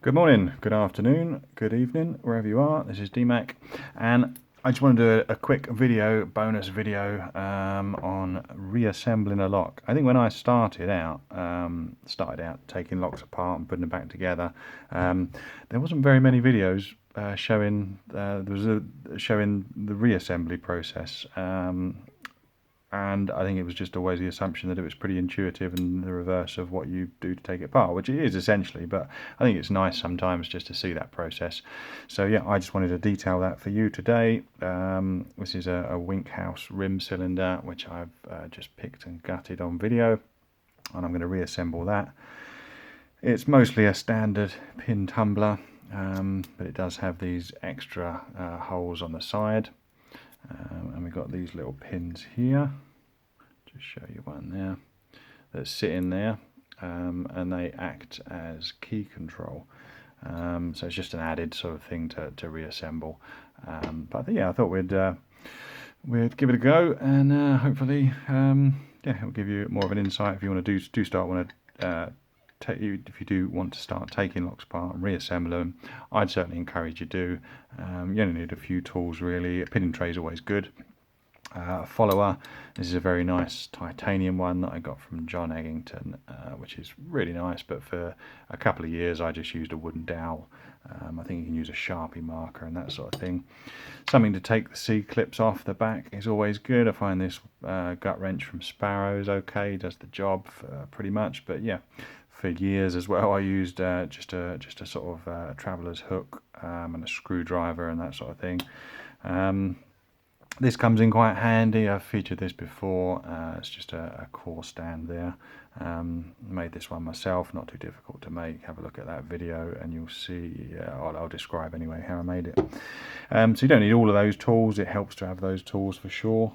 Good morning, good afternoon, good evening, wherever you are. This is DMAC, and I just want to do a quick bonus video on reassembling a lock. I think when I started out taking locks apart and putting them back together, there wasn't very many videos showing showing the reassembly process. And I think it was just always the assumption that it was pretty intuitive and the reverse of what you do to take it apart, which it is essentially, but I think it's nice sometimes just to see that process. So yeah, I just wanted to detail that for you today. This is a Wink Haus rim cylinder, which I've just picked and gutted on video, and I'm going to reassemble that. It's mostly a standard pin tumbler, but it does have these extra holes on the side. And we've got these little pins here, just show you one there, that sit in there, and they act as key control. So it's just an added sort of thing to reassemble. But yeah, I thought we'd give it a go, and hopefully, yeah, it'll give you more of an insight if you want to if you do want to start taking locks apart and reassemble them. I'd certainly encourage you to. You only need a few tools really. A pinning tray is always good. A follower. This is a very nice titanium one that I got from John Eggington, which is really nice, but for a couple of years I just used a wooden dowel. I think you can use a Sharpie marker and that sort of thing. Something to take the C-clips off the back is always good. I find this gut wrench from Sparrow's okay, does the job pretty much, but yeah, for years as well I used just a sort of traveller's hook and a screwdriver and that sort of thing. This comes in quite handy. I've featured this before. It's just a core stand there. Made this one myself, not too difficult to make. Have a look at that video and you'll see, I'll describe anyway how I made it. So you don't need all of those tools. It helps to have those tools for sure.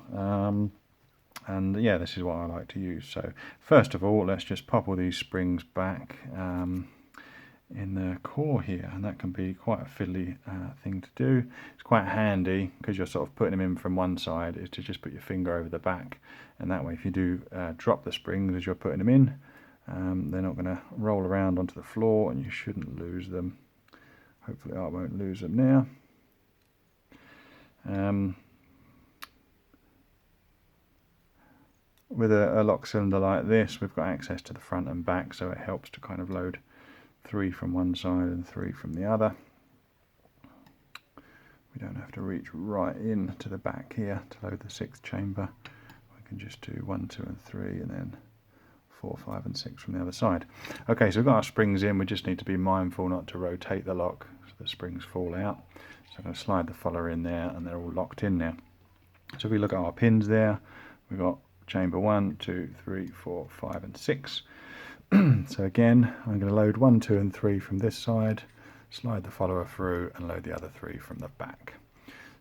And yeah, this is what I like to use. So first of all, let's just pop all these springs back in the core here, and that can be quite a fiddly thing to do. It's quite handy because you're sort of putting them in from one side, is to just put your finger over the back, and that way if you do drop the springs as you're putting them in, they're not going to roll around onto the floor and you shouldn't lose them. Hopefully I won't lose them now. With a lock cylinder like this, we've got access to the front and back, so it helps to kind of load 3 from one side and 3 from the other. We don't have to reach right in to the back here to load the 6th chamber. We can just do 1, 2 and 3 and then 4, 5 and 6 from the other side. Okay, so we've got our springs in. We just need to be mindful not to rotate the lock so the springs fall out. So I'm going to slide the follower in there and they're all locked in now. So if we look at our pins there, we've got chamber 1, 2, 3, 4, 5 and 6. So again, I'm going to load 1, 2 and 3 from this side, slide the follower through and load the other 3 from the back.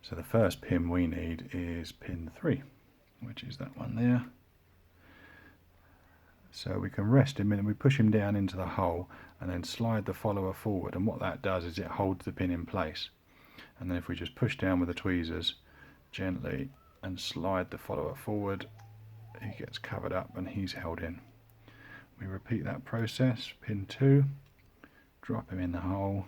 So the first pin we need is pin 3, which is that one there. So we can rest him and we push him down into the hole and then slide the follower forward, and what that does is it holds the pin in place. And then if we just push down with the tweezers gently and slide the follower forward, he gets covered up and he's held in. We repeat that process, pin 2, drop him in the hole,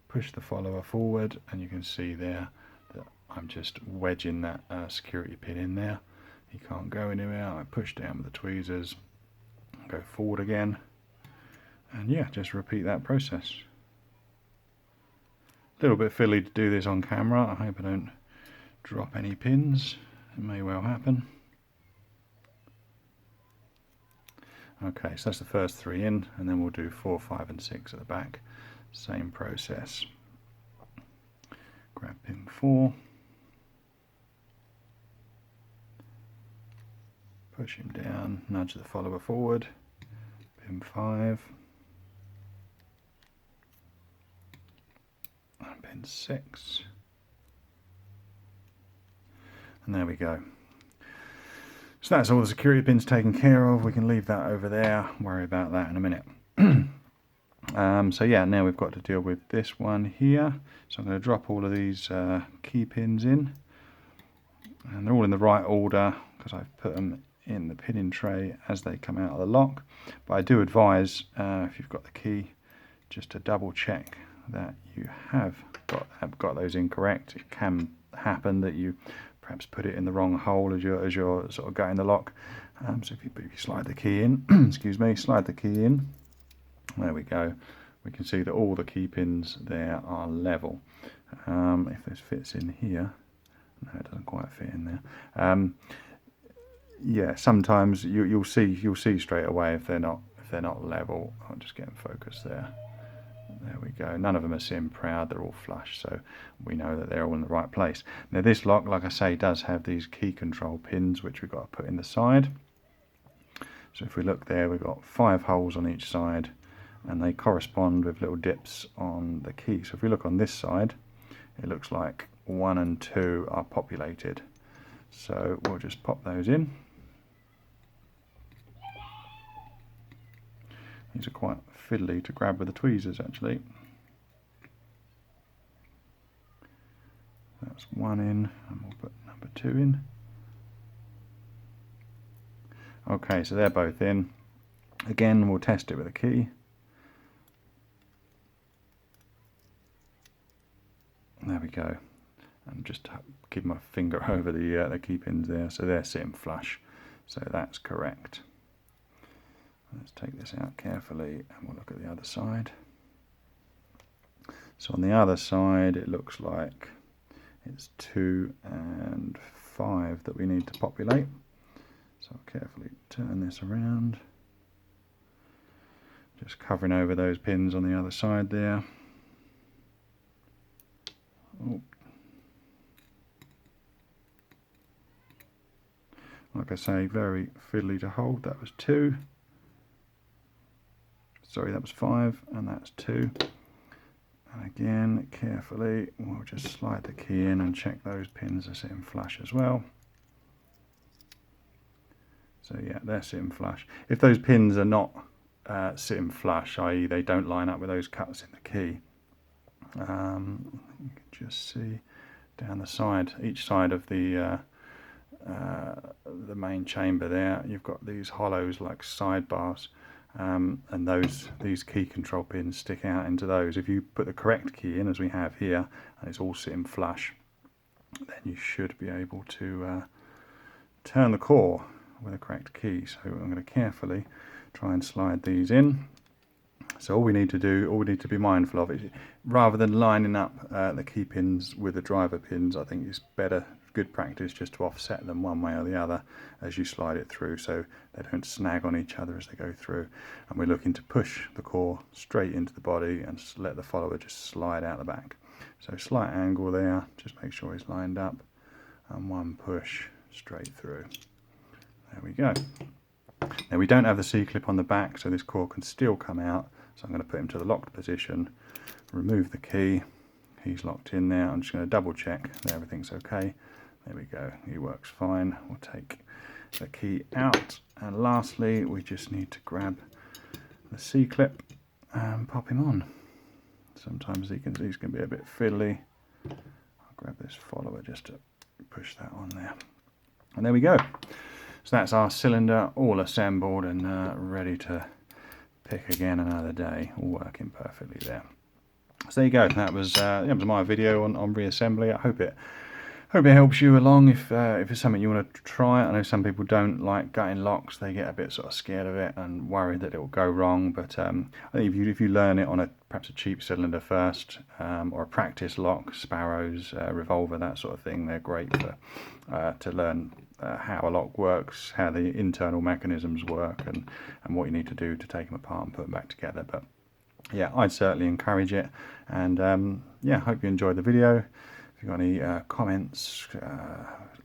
push the follower forward, and you can see there that I'm just wedging that security pin in there. He can't go anywhere. I push down with the tweezers, go forward again, and yeah, just repeat that process. A little bit fiddly to do this on camera. I hope I don't drop any pins. It may well happen. Okay, so that's the first 3 in, and then we'll do 4, 5 and 6 at the back. Same process. Grab pin 4, push him down, nudge the follower forward, pin 5, and pin 6, and there we go. So that's all the security pins taken care of. We can leave that over there, worry about that in a minute. So yeah, now we've got to deal with this one here. So I'm going to drop all of these key pins in, and they're all in the right order because I've put them in the pinning tray as they come out of the lock. But I do advise, if you've got the key, just to double check that you have got those incorrect. It can happen that you perhaps put it in the wrong hole as you're sort of going the lock. So if you slide the key in, excuse me, slide the key in, there we go. We can see that all the key pins there are level. If this fits in here, no, it doesn't quite fit in there. Yeah, sometimes you'll see straight away if they're not level. I'll just get them focused there. There we go. None of them are sitting proud. They're all flush, so we know that they're all in the right place. Now this lock, like I say, does have these key control pins which we've got to put in the side. So if we look there, we've got 5 holes on each side, and they correspond with little dips on the key. So if we look on this side, it looks like 1 and 2 are populated. So we'll just pop those in. These are quite fiddly to grab with the tweezers actually. That's 1 in, and we'll put number 2 in. Okay, so they're both in. Again, we'll test it with a key. There we go. And just keep my finger over the key pins there, so they're sitting flush. So that's correct. Let's take this out carefully and we'll look at the other side. So on the other side it looks like it's 2 and 5 that we need to populate. So I'll carefully turn this around. Just covering over those pins on the other side there. Oh. Like I say, very fiddly to hold. That was 2. Sorry, that was 5, and that's 2. And again, carefully, we'll just slide the key in and check those pins are sitting flush as well. So yeah, they're sitting flush. If those pins are not sitting flush, i.e. they don't line up with those cuts in the key, you can just see down the side, each side of the main chamber there, you've got these hollows like sidebars. And these key control pins stick out into those. If you put the correct key in, as we have here, and it's all sitting flush, then you should be able to turn the core with the correct key. So I'm going to carefully try and slide these in. So all we need to be mindful of is, rather than lining up the key pins with the driver pins, I think it's good practice just to offset them one way or the other as you slide it through, so they don't snag on each other as they go through. And we're looking to push the core straight into the body and let the follower just slide out the back. So slight angle there, just make sure it's lined up, and one push straight through. There we go. Now we don't have the C-clip on the back, so this core can still come out. So I'm going to put him to the locked position, remove the key. He's locked in there. I'm just going to double check that everything's okay. There we go, he works fine. We'll take the key out, and lastly we just need to grab the C-clip and pop him on. Sometimes these can be a bit fiddly. I'll grab this follower just to push that on there, and there we go. So that's our cylinder all assembled and ready to pick again another day, all working perfectly there. So there you go, that was my video on reassembly. I hope it helps you along if it's something you want to try. I know some people don't like gutting locks, they get a bit sort of scared of it and worried that it will go wrong, but I think if you learn it on perhaps a cheap cylinder first, or a practice lock, sparrows, revolver, that sort of thing, they're great to learn how a lock works, how the internal mechanisms work, and what you need to do to take them apart and put them back together. But yeah, I'd certainly encourage it, and yeah, hope you enjoyed the video. If you've got any comments,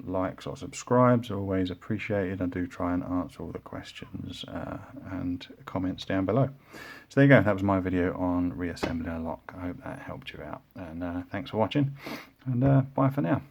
likes or subscribes are always appreciated. I do try and answer all the questions and comments down below. So there you go, that was my video on reassembling a lock. I hope that helped you out, and thanks for watching, and bye for now.